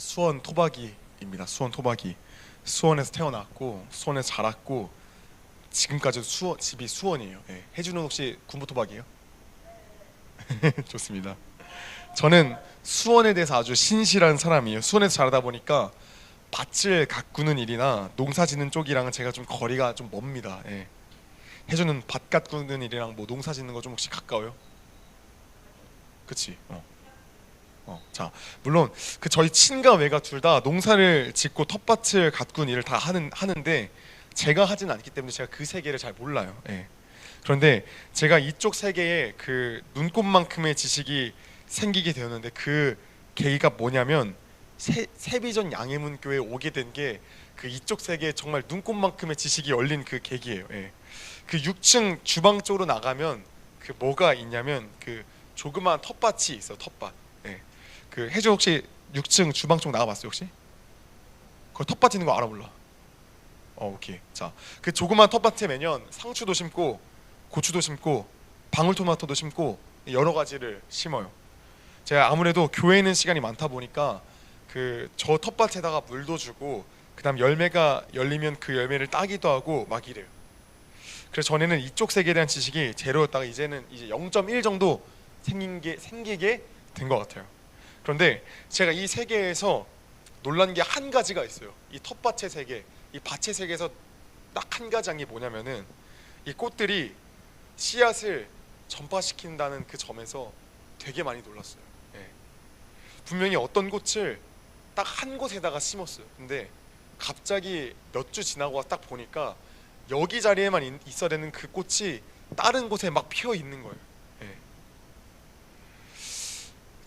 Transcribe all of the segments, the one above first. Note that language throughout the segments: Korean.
수원 토박이입니다. 수원 토박이. 수원에서 태어났고 수원에서 자랐고 지금까지도 집이 수원이에요. 예. 혜주는 혹시 군부 토박이에요? 좋습니다. 저는 수원에 대해서 아주 신실한 사람이에요. 수원에서 자라다 보니까 밭을 가꾸는 일이나 농사 짓는 쪽이랑은 제가 좀 거리가 좀 멉니다. 예. 혜주는 밭 가꾸는 일이랑 뭐 농사 짓는 거 좀 혹시 가까워요? 그치? 자, 물론 그 저희 친가 외가 둘 다 농사를 짓고 텃밭을 가꾸는 일을 다 하는데 제가 하진 않기 때문에 제가 그 세계를 잘 몰라요. 예. 그런데 제가 이쪽 세계에 그 눈꽃만큼의 지식이 생기게 되었는데 그 계기가 뭐냐면 세비전 양해문교에 오게 된 게 그 이쪽 세계에 정말 눈꽃만큼의 지식이 열린 그 계기예요. 예. 그 6층 주방 쪽으로 나가면 그 뭐가 있냐면 그 조그마한 텃밭이 있어. 텃밭. 예. 그 혜주 혹시 6층 주방 쪽 나가봤어요 혹시? 거기 텃밭 있는 거 알아 몰라? 오케이. 자, 그 조그만 텃밭에 매년 상추도 심고 고추도 심고 방울토마토도 심고 여러 가지를 심어요. 제가 아무래도 교회에 있는 시간이 많다 보니까 그 저 텃밭에다가 물도 주고 그다음 열매가 열리면 그 열매를 따기도 하고 막 이래요. 그래서 전에는 이쪽 세계에 대한 지식이 제로였다가 이제는 이제 0.1 정도 생기게 된 것 같아요. 그런데 제가 이 세계에서 놀란 게 한 가지가 있어요. 이 텃밭의 세계, 이 밭의 세계에서 딱 한 가지 게 뭐냐면은 이 꽃들이 씨앗을 전파시킨다는 그 점에서 되게 많이 놀랐어요. 예. 분명히 어떤 꽃을 딱 한 곳에다가 심었어요. 근데 갑자기 몇 주 지나고 딱 보니까 여기 자리에만 있어야 되는 그 꽃이 다른 곳에 막 피어 있는 거예요. 예.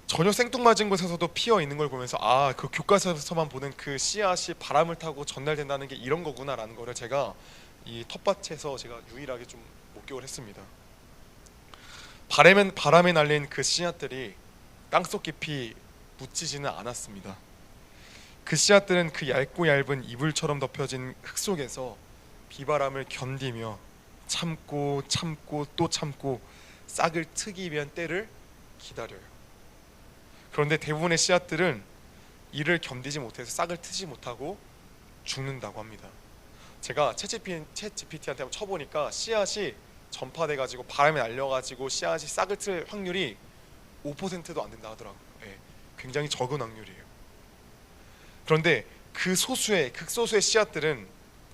전혀 생뚱맞은 곳에서도 피어 있는 걸 보면서 그 교과서에서만 보는 그 씨앗이 바람을 타고 전달된다는 게 이런 거구나라는 거를 제가 이 텃밭에서 제가 유일하게 좀 목격을 했습니다. 바람에 날린 그 씨앗들이 땅속 깊이 묻히지는 않았습니다. 그 씨앗들은 그 얇고 얇은 이불처럼 덮여진 흙 속에서 비바람을 견디며 참고 또 참고 싹을 트기 위한 때를 기다려요. 그런데 대부분의 씨앗들은 이를 견디지 못해서 싹을 트지 못하고 죽는다고 합니다. 제가 챗GPT한테 한번 쳐보니까 씨앗이 전파돼가지고 바람에 날려가지고 씨앗이 싹을 틀 확률이 5%도 안 된다 하더라고요. 예, 굉장히 적은 확률이에요. 그런데 극소수의 씨앗들은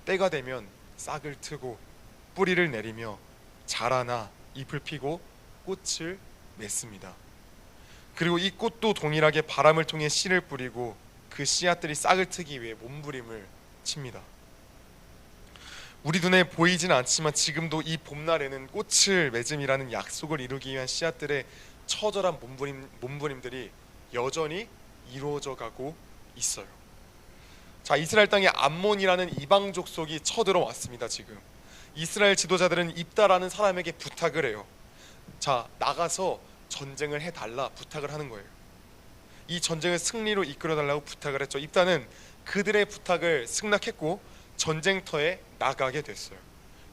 때가 되면 싹을 트고 뿌리를 내리며 자라나 잎을 피고 꽃을 맺습니다. 그리고 이 꽃도 동일하게 바람을 통해 씨를 뿌리고 그 씨앗들이 싹을 트기 위해 몸부림을 칩니다. 우리 눈에 보이지는 않지만 지금도 이 봄날에는 꽃을 맺음이라는 약속을 이루기 위한 씨앗들의 처절한 몸부림들이 여전히 이루어져 가고 있어요. 자, 이스라엘 땅에 암몬이라는 이방 족속이 쳐들어왔습니다. 지금 이스라엘 지도자들은 입다라는 사람에게 부탁을 해요. 자, 나가서 전쟁을 해달라 부탁을 하는 거예요. 이 전쟁을 승리로 이끌어달라고 부탁을 했죠. 입다는 그들의 부탁을 승낙했고 전쟁터에 나가게 됐어요.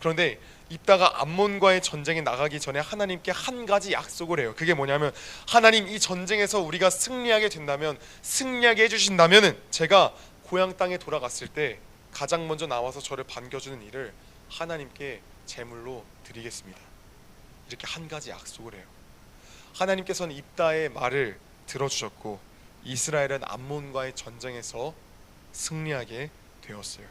그런데 입다가 암몬과의 전쟁에 나가기 전에 하나님께 한 가지 약속을 해요. 그게 뭐냐면 하나님, 이 전쟁에서 우리가 승리하게 된다면, 승리하게 해주신다면은 제가 고향 땅에 돌아갔을 때 가장 먼저 나와서 저를 반겨주는 일을 하나님께 제물로 드리겠습니다. 이렇게 한 가지 약속을 해요. 하나님께서는 입다의 말을 들어주셨고 이스라엘은 암몬과의 전쟁에서 승리하게 되었어요.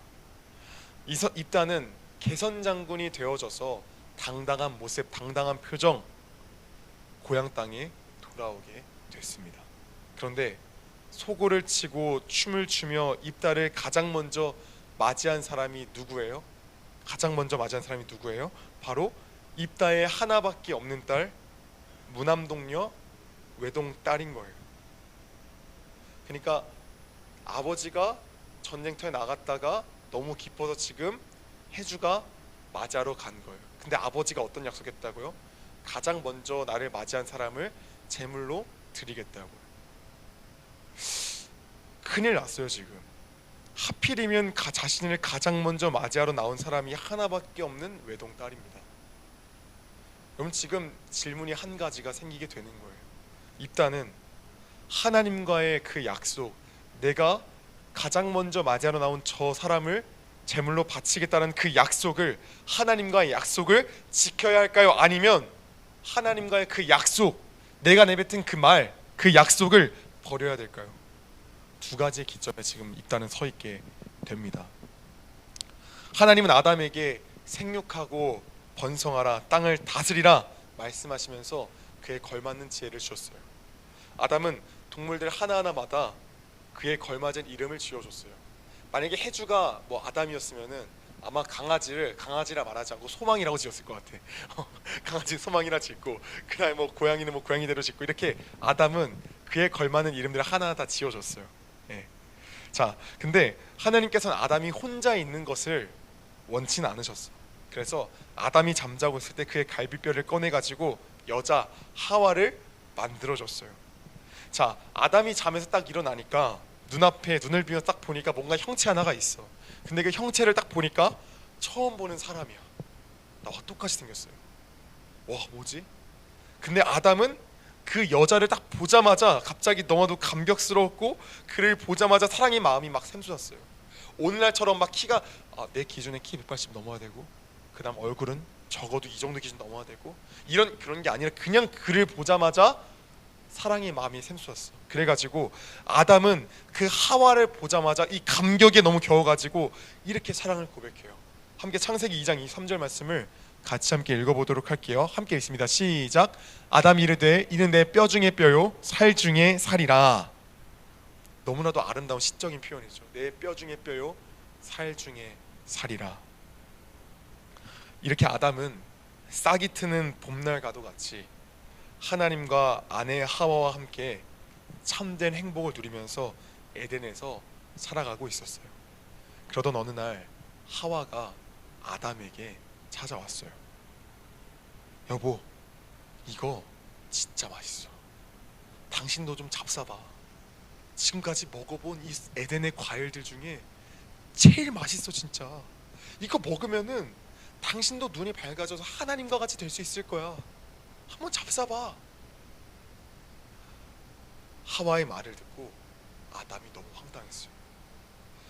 입다는 개선장군이 되어져서 당당한 모습, 당당한 표정, 고향 땅에 돌아오게 됐습니다. 그런데 소고를 치고 춤을 추며 입다를 가장 먼저 맞이한 사람이 누구예요? 바로 입다의 하나밖에 없는 딸, 무남동녀 외동딸인 거예요. 그러니까 아버지가 전쟁터에 나갔다가 너무 기뻐서 지금 혜주가 맞이하러 간 거예요. 근데 아버지가 어떤 약속했다고요? 가장 먼저 나를 맞이한 사람을 제물로 드리겠다고요. 큰일 났어요. 지금 하필이면 자신을 가장 먼저 맞이하러 나온 사람이 하나밖에 없는 외동딸입니다. 여러분, 지금 질문이 한 가지가 생기게 되는 거예요. 입다는 하나님과의 그 약속, 내가 가장 먼저 맞이하러 나온 저 사람을 제물로 바치겠다는 그 약속을, 하나님과의 약속을 지켜야 할까요? 아니면 하나님과의 그 약속, 내가 내뱉은 그 말, 그 약속을 버려야 될까요? 두 가지의 기점에 지금 입다는 서 있게 됩니다. 하나님은 아담에게 생육하고 번성하라, 땅을 다스리라 말씀하시면서 그에 걸맞는 지혜를 주셨어요. 아담은 동물들 하나하나마다 그에 걸맞은 이름을 지어줬어요. 만약에 해주가 뭐 아담이었으면은 아마 강아지라 말하지 않고 소망이라고 지었을 것 같아. 강아지 소망이라 짓고, 그다음에 뭐 고양이는 뭐 고양이대로 짓고, 이렇게 아담은 그에 걸맞는 이름들을 하나하나 다 지어줬어요. 예. 자, 근데 하나님께서는 아담이 혼자 있는 것을 원치는 않으셨어. 그래서 아담이 잠자고 있을 때 그의 갈비뼈를 꺼내 가지고 여자 하와를 만들어줬어요. 자, 아담이 잠에서 딱 일어나니까 눈앞에 눈을 비며 딱 보니까 뭔가 형체 하나가 있어. 근데 그 형체를 딱 보니까 처음 보는 사람이야. 나와 똑같이 생겼어요. 와, 뭐지? 근데 아담은 그 여자를 딱 보자마자 갑자기 너무나도 감격스러웠고, 그를 보자마자 사랑의 마음이 막 샘솟았어요. 오늘날처럼 막 키가 내 기준에 키 180 넘어야 되고, 그 다음 얼굴은 적어도 이 정도 기준 넘어야 되고, 그런 게 아니라 그냥 그를 보자마자 사랑의 마음이 샘솟았어. 그래가지고 아담은 그 하와를 보자마자 이 감격에 너무 겨워가지고 이렇게 사랑을 고백해요. 함께 창세기 2장 23절 말씀을 같이 함께 읽어보도록 할게요. 함께 읽습니다. 시작. 아담이 이르되 이는 내 뼈 중에 뼈요 살 중에 살이라. 너무나도 아름다운 시적인 표현이죠. 내 뼈 중에 뼈요 살 중에 살이라. 이렇게 아담은 싹이 트는 봄날과도 같이 하나님과 아내 하와와 함께 참된 행복을 누리면서 에덴에서 살아가고 있었어요. 그러던 어느 날 하와가 아담에게 찾아왔어요. 여보, 이거 진짜 맛있어. 당신도 좀 잡숴봐. 지금까지 먹어본 이 에덴의 과일들 중에 제일 맛있어 진짜. 이거 먹으면은 당신도 눈이 밝아져서 하나님과 같이 될 수 있을 거야. 한번 잡숴봐. 하와의 말을 듣고 아담이 너무 황당했어요.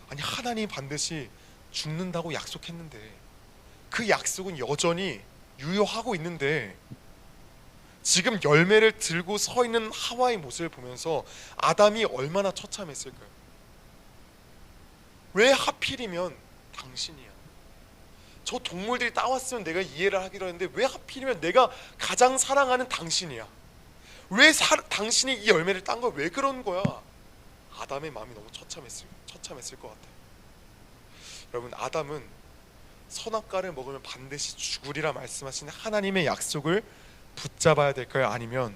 아니, 하나님이 반드시 죽는다고 약속했는데 그 약속은 여전히 유효하고 있는데 지금 열매를 들고 서 있는 하와의 모습을 보면서 아담이 얼마나 처참했을까요? 왜 하필이면 당신이야? 저 동물들이 따왔으면 내가 이해를 하기로 했는데 왜 하필이면 내가 가장 사랑하는 당신이야? 왜 당신이 이 열매를 딴 거야? 왜 그런 거야? 아담의 마음이 너무 처참했을 것 같아요. 여러분, 아담은 선악과를 먹으면 반드시 죽으리라 말씀하신 하나님의 약속을 붙잡아야 될까요? 아니면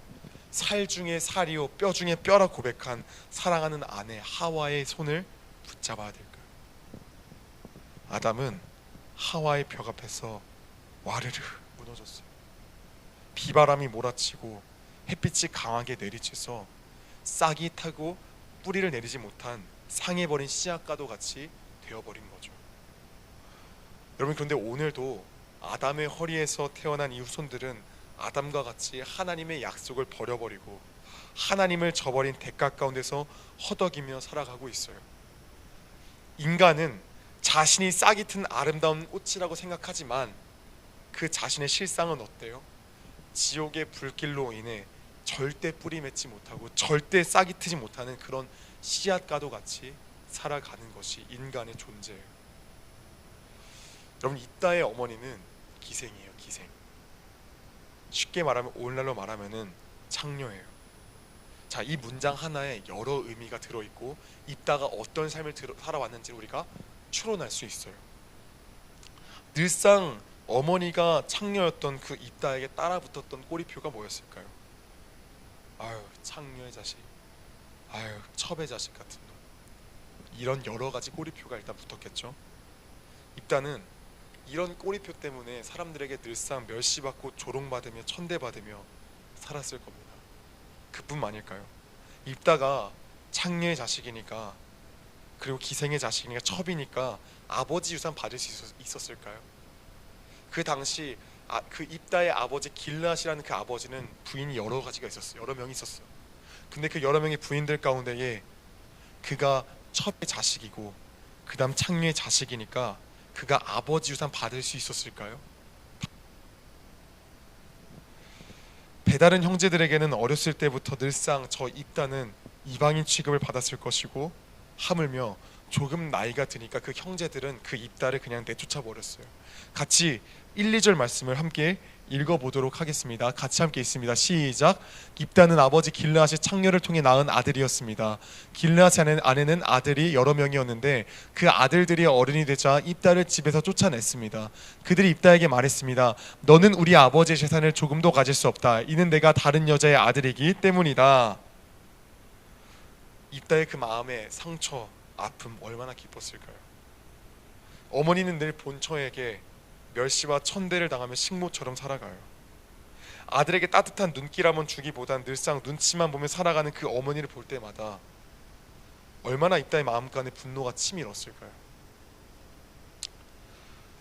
살 중에 살이요 뼈 중에 뼈라 고백한 사랑하는 아내 하와의 손을 붙잡아야 될까요? 아담은 하와의 벽 앞에서 와르르 무너졌어요. 비바람이 몰아치고 햇빛이 강하게 내리쳐서 싹이 타고 뿌리를 내리지 못한 상해버린 씨앗과도 같이 되어버린 거죠. 여러분, 그런데 오늘도 아담의 허리에서 태어난 이 후손들은 아담과 같이 하나님의 약속을 버려버리고 하나님을 저버린 대가 가운데서 허덕이며 살아가고 있어요. 인간은 자신이 싹이 튼 아름다운 꽃이라고 생각하지만 그 자신의 실상은 어때요? 지옥의 불길로 인해 절대 뿌리 맺지 못하고 절대 싹이 트지 못하는 그런 씨앗과도 같이 살아가는 것이 인간의 존재예요. 여러분, 이 딸의 어머니는 기생이에요. 기생. 쉽게 말하면 오늘날로 말하면은 창녀예요. 자, 이 문장 하나에 여러 의미가 들어있고 입다가 어떤 삶을 살아왔는지 우리가 추론할 수 있어요. 늘상 어머니가 창녀였던 그 입다에게 따라붙었던 꼬리표가 뭐였을까요? 아유, 창녀의 자식, 아유, 첩의 자식 같은 놈, 이런 여러 가지 꼬리표가 일단 붙었겠죠. 입다는 이런 꼬리표 때문에 사람들에게 늘상 멸시받고 조롱받으며 천대받으며 살았을 겁니다. 그뿐 아닐까요? 입다가 창녀의 자식이니까, 그리고 기생의 자식이니까, 첩이니까 아버지 유산 받을 수 있었을까요? 그 당시 그 입다의 아버지 길앗이라는 그 아버지는 부인이 여러 가지가 있었어요. 여러 명이 있었어요. 근데 그 여러 명의 부인들 가운데에 그가 첩의 자식이고 그 다음 창녀의 자식이니까 그가 아버지 유산 받을 수 있었을까요? 배다른 형제들에게는 어렸을 때부터 늘상 저 입다는 이방인 취급을 받았을 것이고, 하물며 조금 나이가 드니까 그 형제들은 그 입다를 그냥 내쫓아 버렸어요. 같이 1, 2절 말씀을 함께 읽어보도록 하겠습니다. 같이 함께 있습니다. 시작. 입다는 아버지 길르앗의 창녀를 통해 낳은 아들이었습니다. 길르앗의 아내는 아들이 여러 명이었는데 그 아들들이 어른이 되자 입다를 집에서 쫓아냈습니다. 그들이 입다에게 말했습니다. 너는 우리 아버지의 재산을 조금도 가질 수 없다. 이는 내가 다른 여자의 아들이기 때문이다. 입다의 그 마음의 상처, 아픔 얼마나 깊었을까요? 어머니는 늘 본처에게 멸시와 천대를 당하며 식모처럼 살아가요. 아들에게 따뜻한 눈길 한번 주기보단 늘상 눈치만 보며 살아가는 그 어머니를 볼 때마다 얼마나 입다의 마음간에 분노가 치밀었을까요?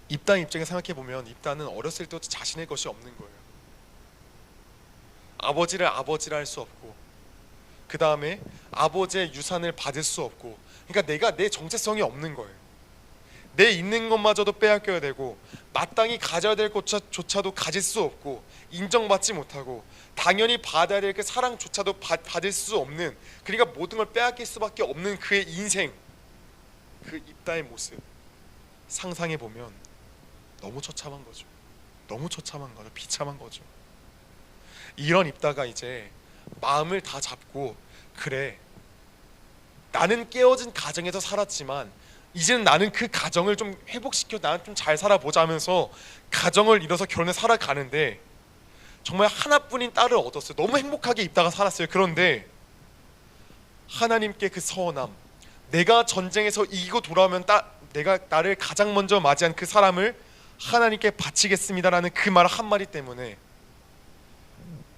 입다 입장에 생각해보면 입다는 어렸을 때부터 자신의 것이 없는 거예요. 아버지를 아버지라 할 수 없고, 그 다음에 아버지의 유산을 받을 수 없고, 그러니까 내가 내 정체성이 없는 거예요. 내 있는 것마저도 빼앗겨야 되고, 마땅히 가져야 될 것조차도 가질 수 없고, 인정받지 못하고, 당연히 받아야 될 그 사랑조차도 받을 수 없는, 그러니까 모든 걸 빼앗길 수밖에 없는 그의 인생, 그 입다의 모습 상상해 보면 너무 처참한 거죠. 너무 처참한 거죠. 비참한 거죠. 이런 입다가 이제 마음을 다 잡고, 그래, 나는 깨어진 가정에서 살았지만 이제는 나는 그 가정을 좀 회복시켜 나는 좀 잘 살아보자 하면서 가정을 이뤄서 결혼해 살아가는데, 정말 하나뿐인 딸을 얻었어요. 너무 행복하게 입다가 살았어요. 그런데 하나님께 그 서운함, 내가 전쟁에서 이기고 돌아오면 내가 나를 가장 먼저 맞이한 그 사람을 하나님께 바치겠습니다라는 그 말 한마디 때문에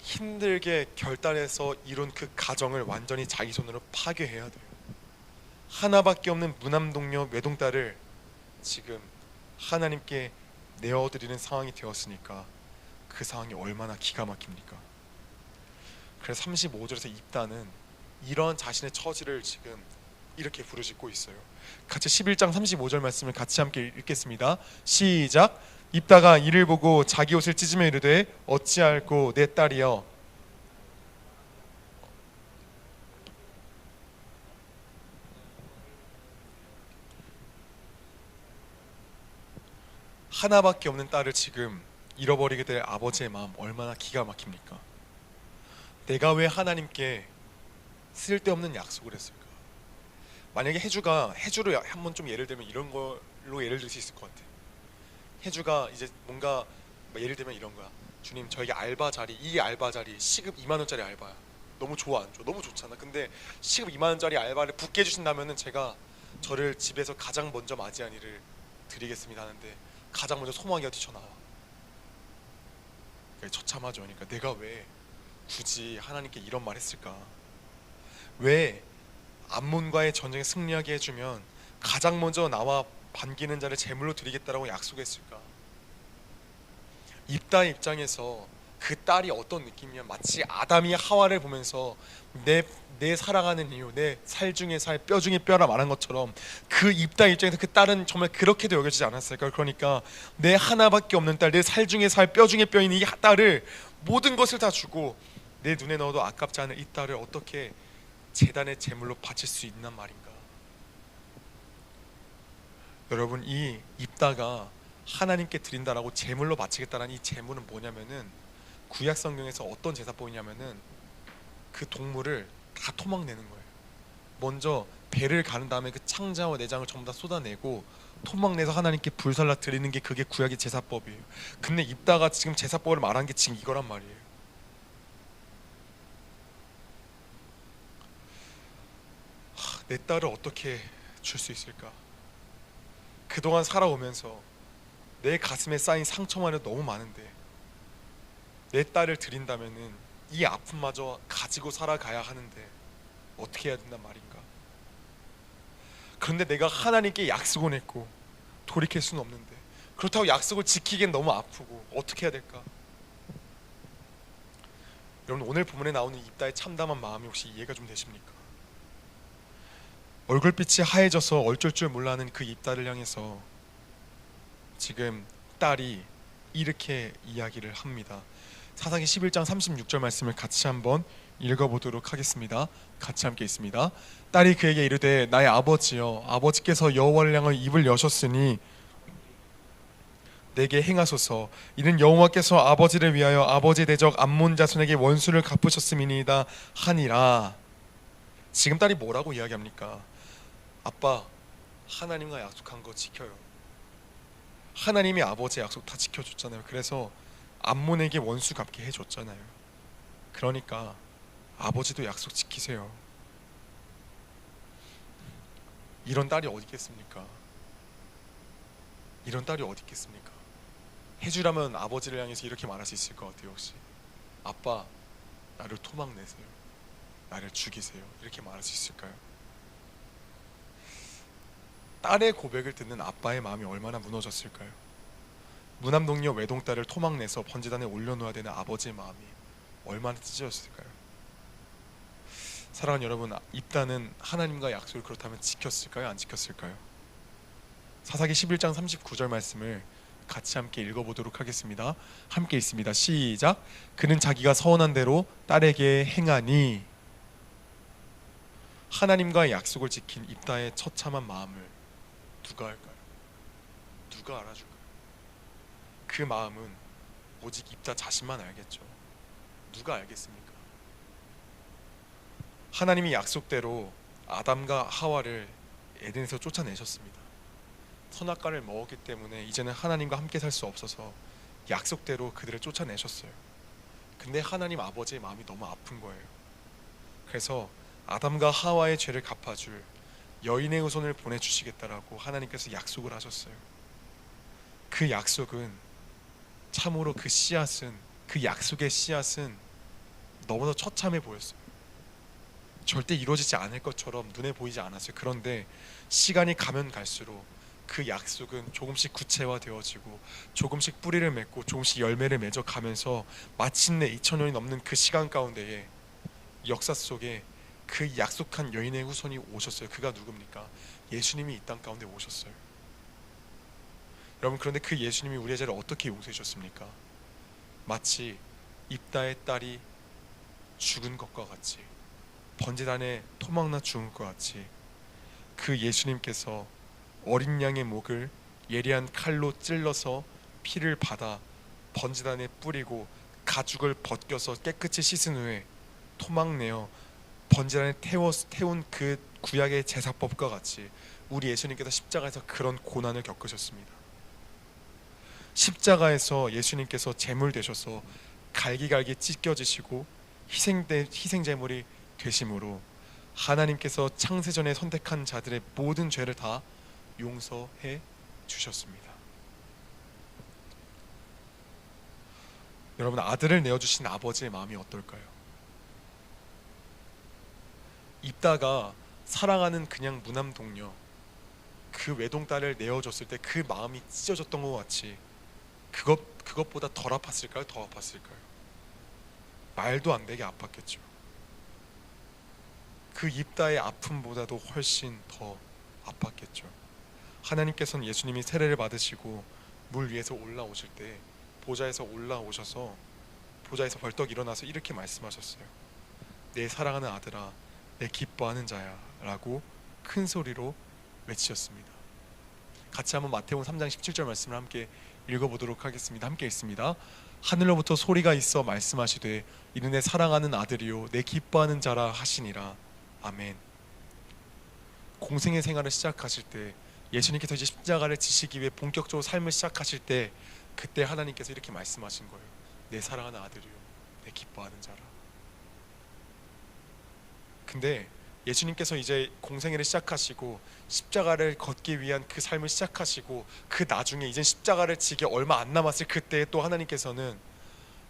힘들게 결단해서 이룬 그 가정을 완전히 자기 손으로 파괴해야 돼요. 하나밖에 없는 무남동녀 외동딸을 지금 하나님께 내어드리는 상황이 되었으니까 그 상황이 얼마나 기가 막힙니까? 그래서 35절에서 입다는 이런 자신의 처지를 지금 이렇게 부르짖고 있어요. 같이 11장 35절 말씀을 같이 함께 읽겠습니다. 시작. 입다가 이를 보고 자기 옷을 찢으며 이르되 어찌할꼬 내 딸이여, 하나밖에 없는 딸을 지금 잃어버리게 될 아버지의 마음 얼마나 기가 막힙니까? 내가 왜 하나님께 쓸데없는 약속을 했을까? 만약에 해주를 한번 좀 예를 들면 이런 걸로 예를 들 수 있을 것 같아. 해주가 이제 뭔가 예를 들면 이런 거야. 주님, 저에게 이 알바 자리 시급 2만 원짜리 알바야. 너무 좋아 안 좋아? 너무 좋잖아. 근데 시급 2만 원짜리 알바를 붙게 해주신다면은 제가 저를 집에서 가장 먼저 맞이한 일을 드리겠습니다 하는데 가장 먼저 소망이가 뛰쳐나와. 처참하죠. 그러니까 내가 왜 굳이 하나님께 이런 말 했을까? 왜 암몬과의 전쟁에 승리하게 해주면 가장 먼저 나와 반기는 자를 제물로 드리겠다라고 약속했을까? 입다의 입장에서 그 딸이 어떤 느낌이냐, 마치 아담이 하와를 보면서 내 사랑하는 이유, 내 살 중에 살, 뼈 중에 뼈라 말한 것처럼 그 입다의 입장에서 그 딸은 정말 그렇게도 여겨지지 않았을까? 그러니까 내 하나밖에 없는 딸, 내 살 중에 살, 뼈 중에 뼈인 이 딸을 모든 것을 다 주고 내 눈에 넣어도 아깝지 않은 이 딸을 어떻게 제단의 제물로 바칠 수 있단 말인가? 여러분, 이 입다가 하나님께 드린다라고 제물로 바치겠다는 이 제물은 뭐냐면은, 구약 성경에서 어떤 제사법이냐면은 그 동물을 다 토막내는 거예요. 먼저 배를 가른 다음에 그 창자와 내장을 전부 다 쏟아내고 토막내서 하나님께 불살라 드리는 게 그게 구약의 제사법이에요. 근데 입다가 지금 제사법을 말한 게 지금 이거란 말이에요. 내 딸을 어떻게 줄 수 있을까? 그동안 살아오면서 내 가슴에 쌓인 상처만 해도 너무 많은데 내 딸을 드린다면은 이 아픔마저 가지고 살아가야 하는데 어떻게 해야 된단 말인가? 그런데 내가 하나님께 약속을 했고 돌이킬 수는 없는데, 그렇다고 약속을 지키기엔 너무 아프고 어떻게 해야 될까? 여러분, 오늘 본문에 나오는 입다의 참담한 마음이 혹시 이해가 좀 되십니까? 얼굴빛이 하얘져서 어쩔 줄 몰라하는 그 입다를 향해서 지금 딸이 이렇게 이야기를 합니다. 사사기 11장 36절 말씀을 같이 한번 읽어보도록 하겠습니다. 같이 함께 있습니다. 딸이 그에게 이르되 나의 아버지여, 아버지께서 여호와를 향하여 입을 여셨으니 내게 행하소서. 이는 여호와께서 아버지를 위하여 아버지 대적 암몬 자손에게 원수를 갚으셨음이니이다 하니라. 지금 딸이 뭐라고 이야기합니까? 아빠, 하나님과 약속한 거 지켜요. 하나님이 아버지의 약속 다 지켜줬잖아요. 그래서 암몬에게 원수 갚게 해줬잖아요. 그러니까 아버지도 약속 지키세요. 이런 딸이 어디 있겠습니까? 이런 딸이 어디 있겠습니까? 해주라면 아버지를 향해서 이렇게 말할 수 있을 것 같아요. 혹시 아빠, 나를 토막 내세요. 나를 죽이세요. 이렇게 말할 수 있을까요? 딸의 고백을 듣는 아빠의 마음이 얼마나 무너졌을까요? 무남동녀 외동딸을 토막내서 번제단에 올려놓아야 되는 아버지의 마음이 얼마나 찢어졌을까요? 사랑하는 여러분, 입다는 하나님과 약속을 그렇다면 지켰을까요? 안 지켰을까요? 사사기 11장 39절 말씀을 같이 함께 읽어보도록 하겠습니다. 함께 읽습니다. 시작. 그는 자기가 서원한 대로 딸에게 행하니. 하나님과의 약속을 지킨 입다의 처참한 마음을 누가 알까요? 누가 알아줄까요? 그 마음은 오직 입다 자신만 알겠죠. 누가 알겠습니까? 하나님이 약속대로 아담과 하와를 에덴에서 쫓아내셨습니다. 선악과를 먹었기 때문에 이제는 하나님과 함께 살 수 없어서 약속대로 그들을 쫓아내셨어요. 근데 하나님 아버지의 마음이 너무 아픈 거예요. 그래서 아담과 하와의 죄를 갚아줄 여인의 후손을 보내주시겠다라고 하나님께서 약속을 하셨어요. 그 약속은 참으로 그 씨앗은, 그 약속의 씨앗은 너무나 처참해 보였어요. 절대 이루어지지 않을 것처럼 눈에 보이지 않았어요. 그런데 시간이 가면 갈수록 그 약속은 조금씩 구체화되어지고 조금씩 뿌리를 맺고 조금씩 열매를 맺어 가면서 마침내 2000년이 넘는 그 시간 가운데에 역사 속에 그 약속한 여인의 후손이 오셨어요. 그가 누굽니까? 예수님이 이 땅 가운데 오셨어요. 여러분, 그런데 그 예수님이 우리의 죄를 어떻게 용서해 주셨습니까? 마치 입다의 딸이 죽은 것과 같이, 번제단에 토막나 죽은 것 같이 그 예수님께서 어린 양의 목을 예리한 칼로 찔러서 피를 받아 번제단에 뿌리고 가죽을 벗겨서 깨끗이 씻은 후에 토막내어 번제단에 태운 그 구약의 제사법과 같이 우리 예수님께서 십자가에서 그런 고난을 겪으셨습니다. 십자가에서 예수님께서 제물 되셔서 갈기갈기 찢겨지시고 희생제물이 되심으로 하나님께서 창세전에 선택한 자들의 모든 죄를 다 용서해 주셨습니다. 여러분, 아들을 내어주신 아버지의 마음이 어떨까요? 입다가 사랑하는 그냥 무남동녀 그 외동딸을 내어줬을 때 그 마음이 찢어졌던 것 같이 그것보다 덜 아팠을까요? 더 아팠을까요? 말도 안 되게 아팠겠죠. 그 입다의 아픔보다도 훨씬 더 아팠겠죠. 하나님께서는 예수님이 세례를 받으시고 물 위에서 올라오실 때 보좌에서 올라오셔서 보좌에서 벌떡 일어나서 이렇게 말씀하셨어요. 내 사랑하는 아들아, 내 기뻐하는 자야 라고 큰 소리로 외치셨습니다. 같이 한번 마태복음 3장 17절 말씀을 함께 읽어보도록 하겠습니다. 함께 읽습니다. 하늘로부터 소리가 있어 말씀하시되 이는 내 사랑하는 아들이요 내 기뻐하는 자라 하시니라. 아멘. 공생의 생활을 시작하실 때, 예수님께서 이제 십자가를 지시기 위해 본격적으로 삶을 시작하실 때, 그때 하나님께서 이렇게 말씀하신 거예요. 내 사랑하는 아들이요 내 기뻐하는 자라. 근데 예수님께서 이제 공생애를 시작하시고 십자가를 걷기 위한 그 삶을 시작하시고 그 나중에 이제 십자가를 지기 얼마 안 남았을 그때 또 하나님께서는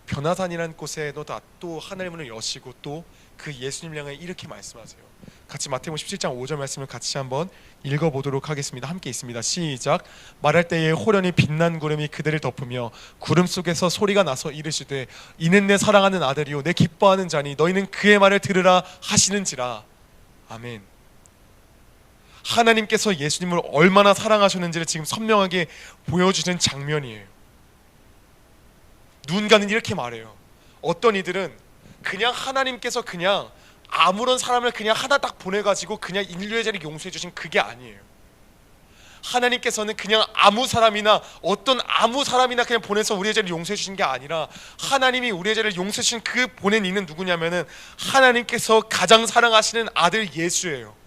변화산이라는 곳에 또 하늘 문을 여시고 또 그 예수님을 향해 이렇게 말씀하세요. 같이 마태복음 17장 5절 말씀을 같이 한번 읽어보도록 하겠습니다. 함께 있습니다. 시작. 말할 때에 호련히 빛난 구름이 그들을 덮으며 구름 속에서 소리가 나서 이르시되 이는 내 사랑하는 아들이요 내 기뻐하는 자니 너희는 그의 말을 들으라 하시는지라. 아멘. 하나님께서 예수님을 얼마나 사랑하셨는지를 지금 선명하게 보여주는 장면이에요. 누군가는 이렇게 말해요. 어떤 이들은 그냥 하나님께서 그냥 아무런 사람을 그냥 하나 딱 보내가지고 그냥 인류의 죄를 용서해 주신 그게 아니에요. 하나님께서는 그냥 아무 사람이나 어떤 아무 사람이나 그냥 보내서 우리의 죄를 용서해 주신 게 아니라 하나님이 우리의 죄를 용서해 주신 그 보낸 이는 누구냐면은 하나님께서 가장 사랑하시는 아들 예수예요.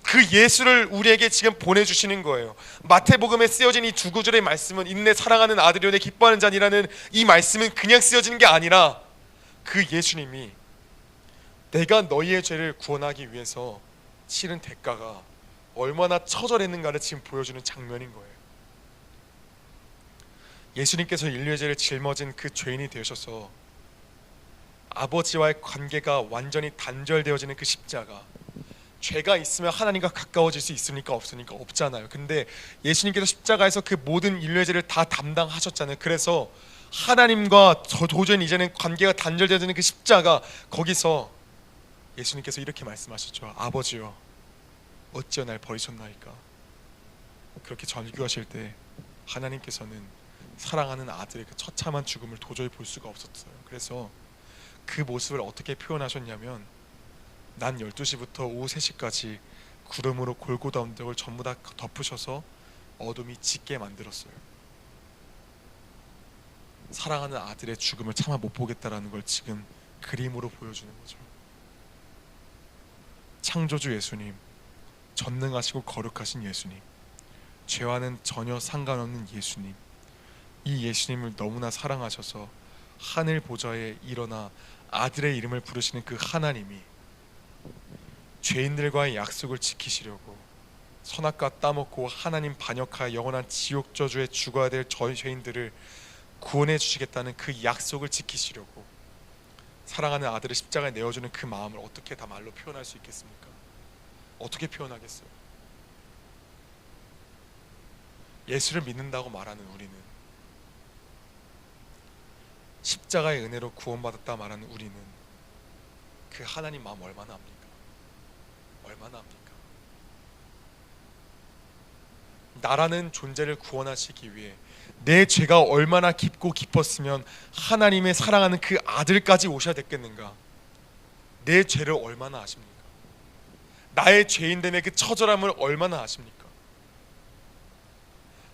그 예수를 우리에게 지금 보내주시는 거예요. 마태복음에 쓰여진 이 두 구절의 말씀은 인내 사랑하는 아들이여 내 기뻐하는 자니라는 이 말씀은 그냥 쓰여지는 게 아니라 그 예수님이 내가 너희의 죄를 구원하기 위해서 치른 대가가 얼마나 처절했는가를 지금 보여주는 장면인 거예요. 예수님께서 인류의 죄를 짊어진 그 죄인이 되셔서 아버지와의 관계가 완전히 단절되어지는 그 십자가, 죄가 있으면 하나님과 가까워질 수 있습니까? 없습니까? 없잖아요. 근데 예수님께서 십자가에서 그 모든 인류의 죄를 다 담당하셨잖아요. 그래서 하나님과 도저히 이제는 관계가 단절되어지는 그 십자가, 거기서 예수님께서 이렇게 말씀하셨죠. 아버지여 어찌여 날 버리셨나이까. 그렇게 절규하실 때 하나님께서는 사랑하는 아들의 그 처참한 죽음을 도저히 볼 수가 없었어요. 그래서 그 모습을 어떻게 표현하셨냐면 난 12시부터 오후 3시까지 구름으로 골고다 언덕을 전부 다 덮으셔서 어둠이 짙게 만들었어요. 사랑하는 아들의 죽음을 차마 못 보겠다라는 걸 지금 그림으로 보여주는 거죠. 창조주 예수님, 전능하시고 거룩하신 예수님, 죄와는 전혀 상관없는 예수님, 이 예수님을 너무나 사랑하셔서 하늘 보좌에 일어나 아들의 이름을 부르시는 그 하나님이 죄인들과의 약속을 지키시려고 선악과 따먹고 하나님 반역하여 영원한 지옥 저주에 죽어야 될 저희 죄인들을 구원해 주시겠다는 그 약속을 지키시려고 사랑하는 아들을 십자가에 내어주는 그 마음을 어떻게 다 말로 표현할 수 있겠습니까? 어떻게 표현하겠어요? 예수를 믿는다고 말하는 우리는, 십자가의 은혜로 구원받았다 말하는 우리는 그 하나님 마음 얼마나 압니까? 얼마나 압니까? 나라는 존재를 구원하시기 위해 내 죄가 얼마나 깊고 깊었으면 하나님의 사랑하는 그 아들까지 오셔야 됐겠는가? 내 죄를 얼마나 아십니까? 나의 죄인됨의 그 처절함을 얼마나 아십니까?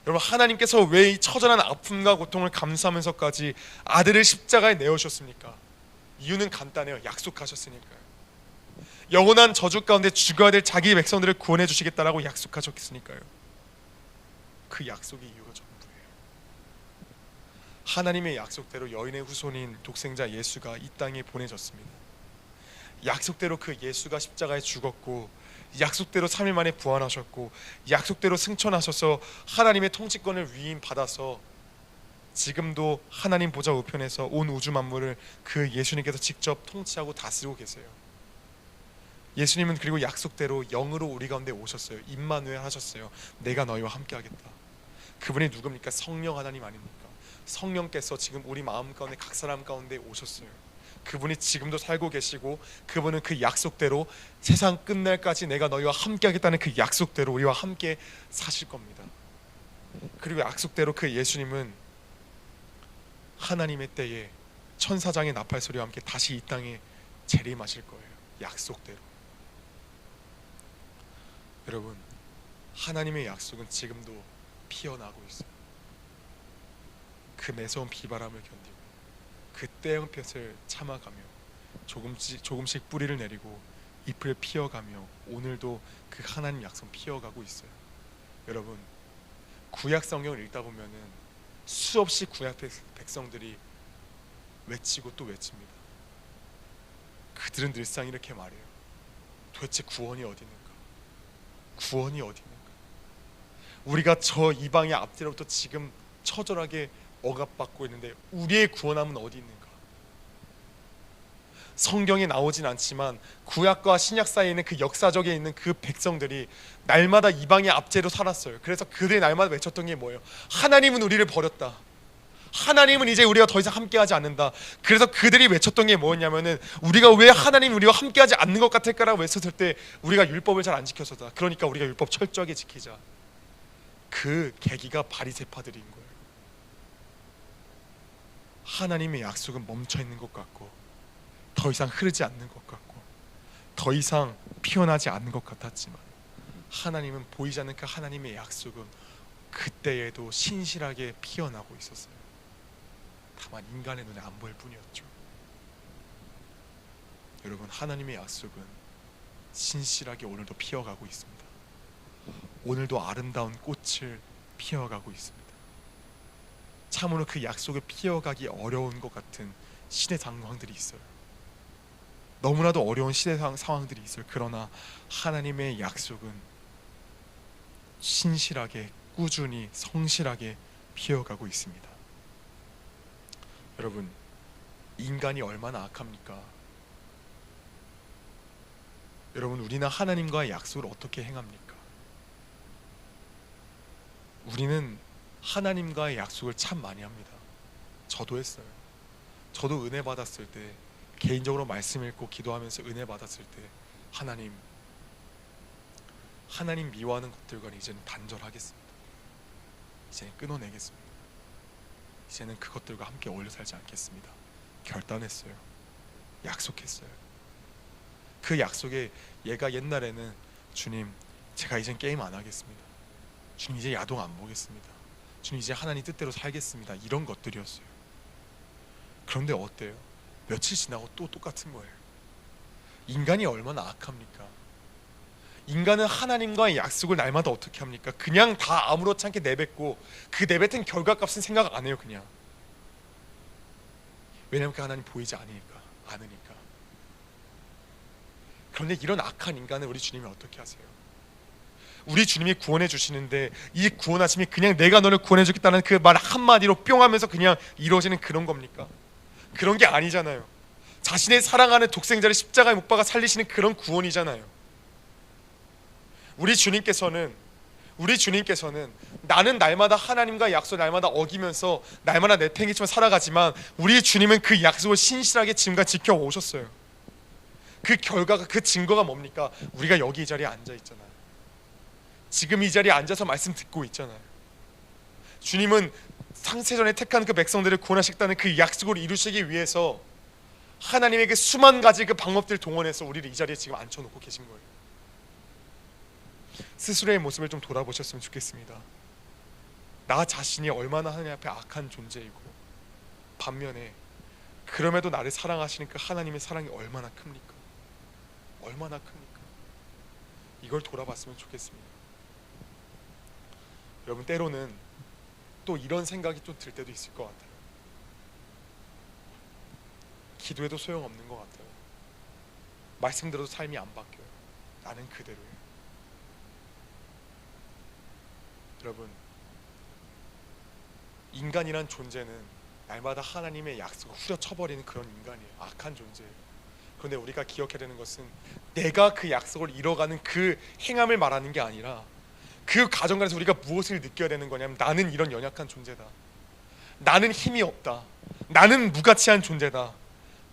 여러분, 하나님께서 왜 이 처절한 아픔과 고통을 감수하면서까지 아들을 십자가에 내어주셨습니까? 이유는 간단해요. 약속하셨으니까요. 영원한 저주 가운데 죽어야 될 자기 백성들을 구원해 주시겠다라고 약속하셨으니까요. 그 약속의 이유가 전부예요. 하나님의 약속대로 여인의 후손인 독생자 예수가 이 땅에 보내졌습니다. 약속대로 그 예수가 십자가에 죽었고, 약속대로 3일 만에 부활하셨고, 약속대로 승천하셔서 하나님의 통치권을 위임받아서 지금도 하나님 보좌 우편에서 온 우주 만물을 그 예수님께서 직접 통치하고 다스리고 계세요. 예수님은 그리고 약속대로 영으로 우리 가운데 오셨어요. 임마누엘 하셨어요. 내가 너희와 함께 하겠다. 그분이 누굽니까? 성령 하나님 아닙니까? 성령께서 지금 우리 마음 가운데 각 사람 가운데 오셨어요. 그분이 지금도 살고 계시고, 그분은 그 약속대로 세상 끝날까지 내가 너희와 함께 하겠다는 그 약속대로 우리와 함께 사실 겁니다. 그리고 약속대로 그 예수님은 하나님의 때에 천사장의 나팔 소리와 함께 다시 이 땅에 재림하실 거예요. 약속대로. 여러분, 하나님의 약속은 지금도 피어나고 있어요. 그 매서운 비바람을 견디고 그 때형볕을 참아가며 조금씩 뿌리를 내리고 잎을 피어가며 오늘도 그 하나님 약속 피어가고 있어요. 여러분, 구약 성경을 읽다 보면은 수없이 구약 백성들이 외치고 또 외칩니다. 그들은 늘상 이렇게 말해요. 도대체 구원이 어디 있는가? 구원이 어디 있는가? 우리가 저 이방의 앞뒤로부터 지금 처절하게 억압받고 있는데 우리의 구원함은 어디 있는가? 성경에 나오진 않지만 구약과 신약 사이에 있는 그 역사적에 있는 그 백성들이 날마다 이방의 압제로 살았어요. 그래서 그들의 날마다 외쳤던 게 뭐예요? 하나님은 우리를 버렸다. 하나님은 이제 우리가 더 이상 함께하지 않는다. 그래서 그들이 외쳤던 게 뭐였냐면은 우리가 왜 하나님 우리와 함께하지 않는 것 같을까라고 외쳤을 때 우리가 율법을 잘 안 지켜서다. 그러니까 우리가 율법 철저하게 지키자. 그 계기가 바리새파들인 거예요. 하나님의 약속은 멈춰 있는 것 같고 더 이상 흐르지 않는 것 같고 더 이상 피어나지 않는 것 같았지만 하나님은 보이지 않는 그 하나님의 약속은 그때에도 신실하게 피어나고 있었어요. 다만 인간의 눈에 안 보일 뿐이었죠. 여러분, 하나님의 약속은 신실하게 오늘도 피어가고 있습니다. 오늘도 아름다운 꽃을 피어가고 있습니다. 참으로 그 약속을 피어가기 어려운 것 같은 시대 상황들이 있어요. 너무나도 어려운 시대 상황들이 있어요. 그러나 하나님의 약속은 신실하게 꾸준히 성실하게 피어가고 있습니다. 여러분, 인간이 얼마나 악합니까? 여러분, 우리는 하나님과의 약속을 어떻게 행합니까? 우리는 하나님과의 약속을 참 많이 합니다. 저도 했어요. 저도 은혜 받았을 때, 개인적으로 말씀 읽고 기도하면서 은혜 받았을 때 하나님 미워하는 것들과는 이제는 단절하겠습니다. 이제는 끊어내겠습니다. 이제는 그것들과 함께 어울려 살지 않겠습니다. 결단했어요. 약속했어요. 그 약속에 얘가 옛날에는 주님, 제가 이젠 게임 안 하겠습니다. 주님, 이제 야동 안 보겠습니다. 주님, 이제 하나님 뜻대로 살겠습니다. 이런 것들이었어요. 그런데 어때요? 며칠 지나고 또 똑같은 거예요. 인간이 얼마나 악합니까? 인간은 하나님과의 약속을 날마다 어떻게 합니까? 그냥 다 아무렇지 않게 내뱉고 그 내뱉은 결과값은 생각 안 해요. 그냥. 왜냐하면 그 하나님 보이지 않으니까. 그런데 이런 악한 인간을 우리 주님이 어떻게 하세요? 우리 주님이 구원해 주시는데 이 구원하심이 그냥 내가 너를 구원해 주겠다는 그 말 한마디로 뿅 하면서 그냥 이루어지는 그런 겁니까? 그런 게 아니잖아요. 자신의 사랑하는 독생자를 십자가에 못 박아 살리시는 그런 구원이잖아요. 우리 주님께서는 나는 날마다 하나님과 약속 날마다 어기면서 날마다 내팽개치며 살아가지만 우리 주님은 그 약속을 신실하게 지금까지 지켜오셨어요. 그 결과가, 그 증거가 뭡니까? 우리가 여기 이 자리에 앉아 있잖아요. 지금 이 자리에 앉아서 말씀 듣고 있잖아요. 주님은 창세전에 택한 그 백성들을 구원하시겠다는 그 약속을 이루시기 위해서 하나님의 그 수만 가지 그 방법들을 동원해서 우리를 이 자리에 지금 앉혀놓고 계신 거예요. 스스로의 모습을 좀 돌아보셨으면 좋겠습니다. 나 자신이 얼마나 하나님 앞에 악한 존재이고 반면에 그럼에도 나를 사랑하시는 그 하나님의 사랑이 얼마나 큽니까? 얼마나 큽니까? 이걸 돌아봤으면 좋겠습니다. 여러분, 때로는 또 이런 생각이 좀 들 때도 있을 것 같아요. 기도해도 소용없는 것 같아요. 말씀 들어도 삶이 안 바뀌어요. 나는 그대로예요. 여러분, 인간이란 존재는 날마다 하나님의 약속을 후려쳐버리는 그런 인간이에요. 악한 존재예요. 그런데 우리가 기억해야 되는 것은 내가 그 약속을 이뤄가는 그 행함을 말하는 게 아니라 그 과정에서 우리가 무엇을 느껴야 되는 거냐면 나는 이런 연약한 존재다. 나는 힘이 없다. 나는 무가치한 존재다.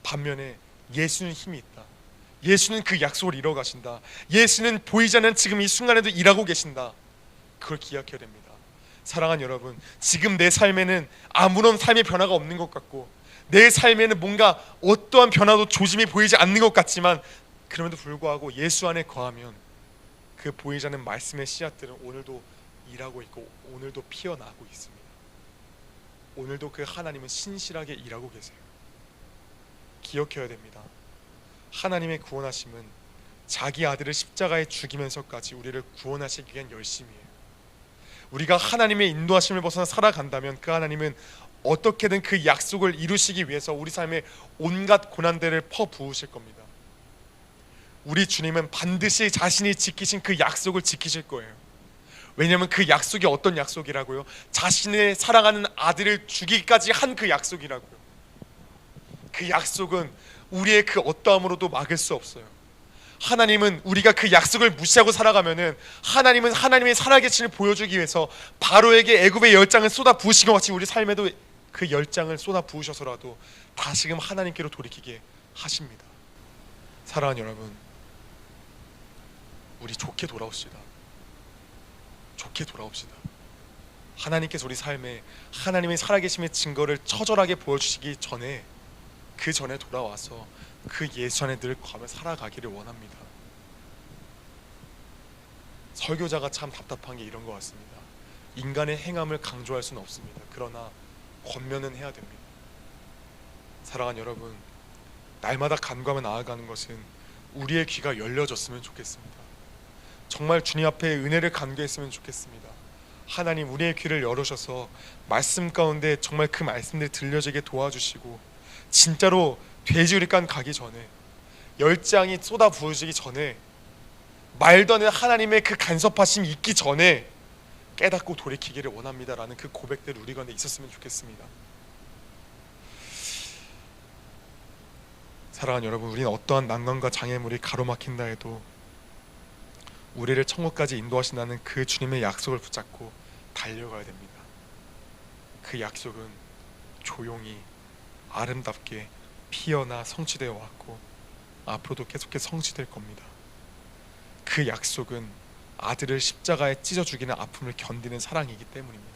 반면에 예수는 힘이 있다. 예수는 그 약속을 이뤄가신다. 예수는 보이지 않는 지금 이 순간에도 일하고 계신다. 그걸 기억해야 됩니다. 사랑하는 여러분, 지금 내 삶에는 아무런 삶의 변화가 없는 것 같고 내 삶에는 뭔가 어떠한 변화도 조짐이 보이지 않는 것 같지만 그럼에도 불구하고 예수 안에 거하면 그 보이지 않는 말씀의 씨앗들은 오늘도 일하고 있고 오늘도 피어나고 있습니다. 오늘도 그 하나님은 신실하게 일하고 계세요. 기억해야 됩니다. 하나님의 구원하심은 자기 아들을 십자가에 죽이면서까지 우리를 구원하시기 위한 열심이에요. 우리가 하나님의 인도하심을 벗어나 살아간다면 그 하나님은 어떻게든 그 약속을 이루시기 위해서 우리 삶에 온갖 고난들을 퍼부으실 겁니다. 우리 주님은 반드시 자신이 지키신 그 약속을 지키실 거예요. 왜냐하면 그 약속이 어떤 약속이라고요? 자신의 사랑하는 아들을 주기까지 한 그 약속이라고요. 그 약속은 우리의 그 어떠함으로도 막을 수 없어요. 하나님은 우리가 그 약속을 무시하고 살아가면은 하나님은 하나님의 살아계심을 보여주기 위해서 바로에게 애굽의 열장을 쏟아 부으신 것 같이 우리 삶에도 그 열장을 쏟아 부으셔서라도 다시금 하나님께로 돌이키게 하십니다. 사랑하는 여러분, 우리 좋게 돌아옵시다. 좋게 돌아옵시다. 하나님께서 우리 삶에 하나님의 살아계심의 증거를 처절하게 보여주시기 전에, 그 전에 돌아와서 그 예수 안에 늘 거하며 살아가기를 원합니다. 설교자가 참 답답한 게 이런 것 같습니다. 인간의 행함을 강조할 수는 없습니다. 그러나 권면은 해야 됩니다. 사랑하는 여러분, 날마다 간구하며 나아가는 것은 우리의 귀가 열려졌으면 좋겠습니다. 정말 주님 앞에 은혜를 간구했으면 좋겠습니다. 하나님, 우리의 귀를 열으셔서 말씀 가운데 정말 그 말씀들이 들려지게 도와주시고, 진짜로 돼지우리간 가기 전에, 열장이 쏟아 부어지기 전에, 말도 안 되는 하나님의 그 간섭하심이 있기 전에 깨닫고 돌이키기를 원합니다라는 그 고백들이 우리 가운데 있었으면 좋겠습니다. 사랑하는 여러분, 우리는 어떠한 난관과 장애물이 가로막힌다 해도 우리를 천국까지 인도하신다는 그 주님의 약속을 붙잡고 달려가야 됩니다. 그 약속은 조용히 아름답게 피어나 성취되어 왔고 앞으로도 계속해서 성취될 겁니다. 그 약속은 아들을 십자가에 찢어 죽이는 아픔을 견디는 사랑이기 때문입니다.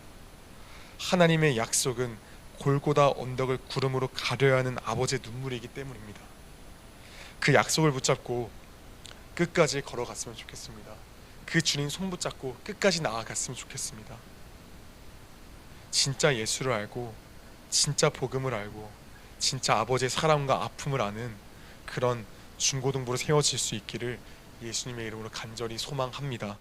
하나님의 약속은 골고다 언덕을 구름으로 가려야 하는 아버지의 눈물이기 때문입니다. 그 약속을 붙잡고 끝까지 걸어갔으면 좋겠습니다. 그 주님 손 붙잡고 끝까지 나아갔으면 좋겠습니다. 진짜 예수를 알고, 진짜 복음을 알고, 진짜 아버지의 사랑과 아픔을 아는 그런 중고등부로 세워질 수 있기를 예수님의 이름으로 간절히 소망합니다.